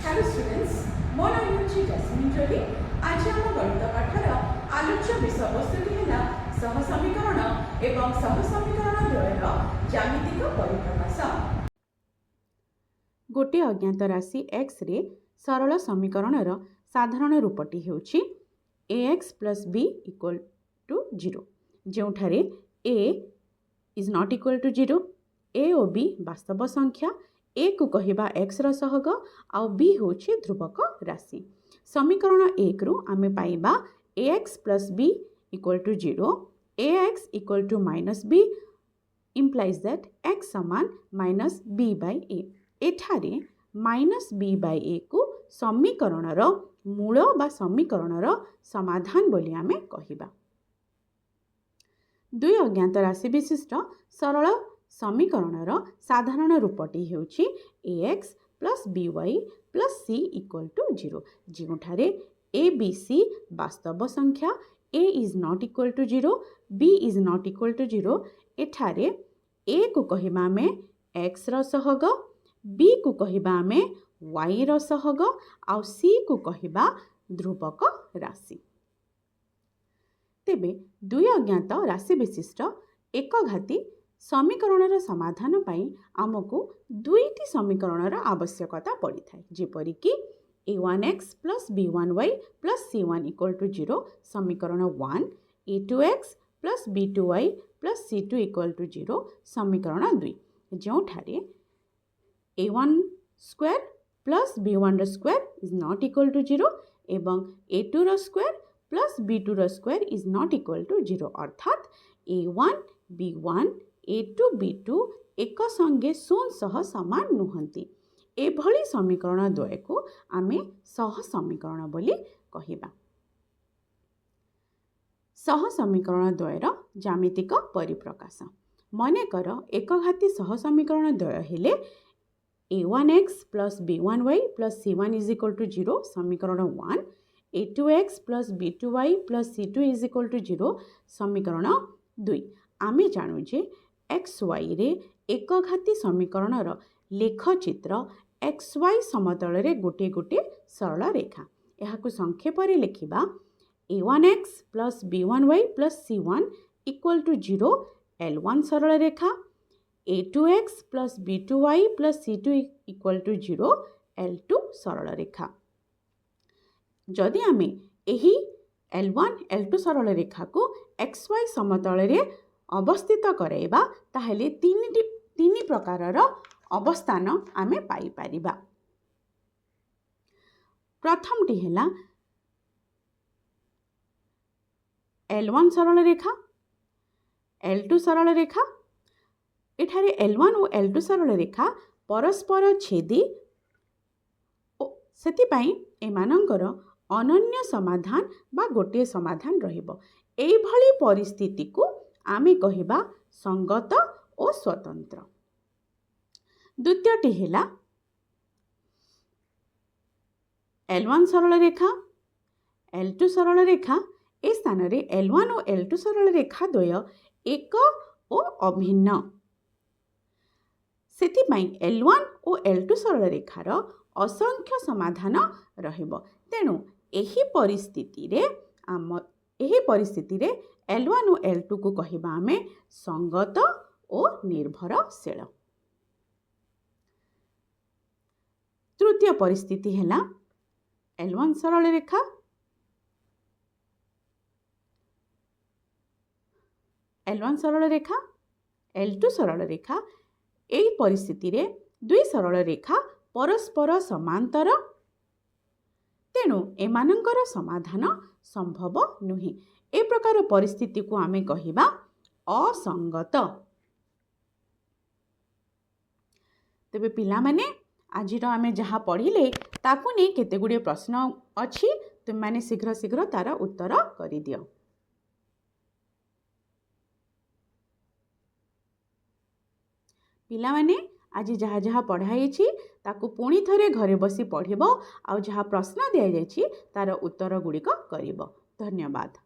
Hello students, मो नाम होची जैस्मिन जोली। आज हम गणित पाठर आलोच्य विषयवस्तुटी है सहसमीकरण एवं सहसमीकरण द्वयर ज्यामितिक परिप्रकाश। गोटे अज्ञात राशि x रे सरल समीकरणर साधारण रूपटी हेउछि ax plus b equal to 0 जोठारे a is not equal to 0। a और b वास्तव संख्या, a को कहिबा x र सहग आउ b होछि ध्रुवक राशि। समीकरण 1 रु आमे पाइबा ax plus b equal to 0, ax equal to minus b implies that x समान माइनस b बाय a। एठारे माइनस b बाय a को समीकरणर मूल बा समीकरणर समाधान बोली आमे कहिबा। दुई अज्ञात राशि विशिष्ट सरल समीकरणर साधारण रूपटी हेउछि ax plus by plus c equal to 0 जोठारे a b c वास्तव संख्या, a is not equal to 0, b is not equal to 0। एठारे a को कहिबा में x र सहग, b को कहिबा में y र सहग आउ c को कहिबा ध्रुवक राशि। तेबे दुई अज्ञात राशि विशिष्ट एक घाती समीकरणर समाधान पाई आमको दुईटी समीकरणर आवश्यकता पड़ी थाए, जेपरिक a1x plus b1y plus c1 equal to 0 समीकरण 1, a2x plus b2y plus c2 equal to 0 समीकरण 2, जोठारे a1 square plus b1 square is not equal to 0 एवं a2 square plus b2 square is not equal to 0, अर्थात a1 b1 a2 b2 एक संगे शून्य सह समान नुहंती। एभली समीकरण द्वय को आमे सह समीकरण बोली कहिबा। सह समीकरण द्वयर ज्यामितिक परिप्रकाश मनेकर एक घाती सह समीकरण द्वय हेले a1x plus b1y plus c1 is equal to 0 समीकरण 1, a2x plus b2y plus c2 is equal to 0 समीकरण 2। आमे जानु जे xy रे एक घाती समीकरणर लेखचित्र xy समतल रे गोटे गोटे सरल रेखा। एहाकु संक्षेप रे लेखिबा a1x plus b1y plus c1 equal to 0 l1 सरल रेखा, a2x plus b2y plus c2 equal to 0 l2 सरल रेखा। जदि आमे एही l1 l2 सरल रेखा को xy समतल रे अवस्थित कराइबा ताहेले तीन प्रकारर अवस्थान आमे पाई पारिबा। प्रथमटी हेला l1 सरल रेखा, l2 सरल रेखा। एठारे l1 और l2 सरल रेखा परस्पर छेदी सेतिपाई एमानंकर अनन्य समाधान बा गोटे समाधान रहिबो। एभली परिस्थिति को आमे कहिबा संगत और स्वतंत्र। द्वितीयटी हेला l1 सरल रेखा, l2 सरल रेखा। ए स्थान रे l1 और l2 सरल रेखा द्वय एक और अभिन्न, सेतिपाई l1 और l2 सरल रेखार असंख्य समाधान रहिबो। तेणु एही परिस्थिति रे l1 और l2 को कहिबा आमे संगत और निर्भरशील। तृतीय परिस्थिति हेला l1 सरल रेखा, l1 सरल रेखा, l2 सरल रेखा। एही परिस्थिति रे दुई सरल रेखा परस्पर समांतर, तेणु एमानंकर समाधान संभव नुहे। ए प्रकार परिस्थिति को आमे कहिबा असंगत। तेबे पिला माने आजिर आमे जहाँ पढ़िले ताकू नै केते गुडे प्रश्न अछि, तुम माने शीघ्र शीघ्र तार उत्तर करि दियो। पिला माने आज जहाँ जहाँ पढ़ाई ताकू पुणी थरे घरे बसी पढ़िबो, आउ जहाँ प्रश्न दिया जायछि तार उत्तर गुड़िक करिबो। धन्यवाद।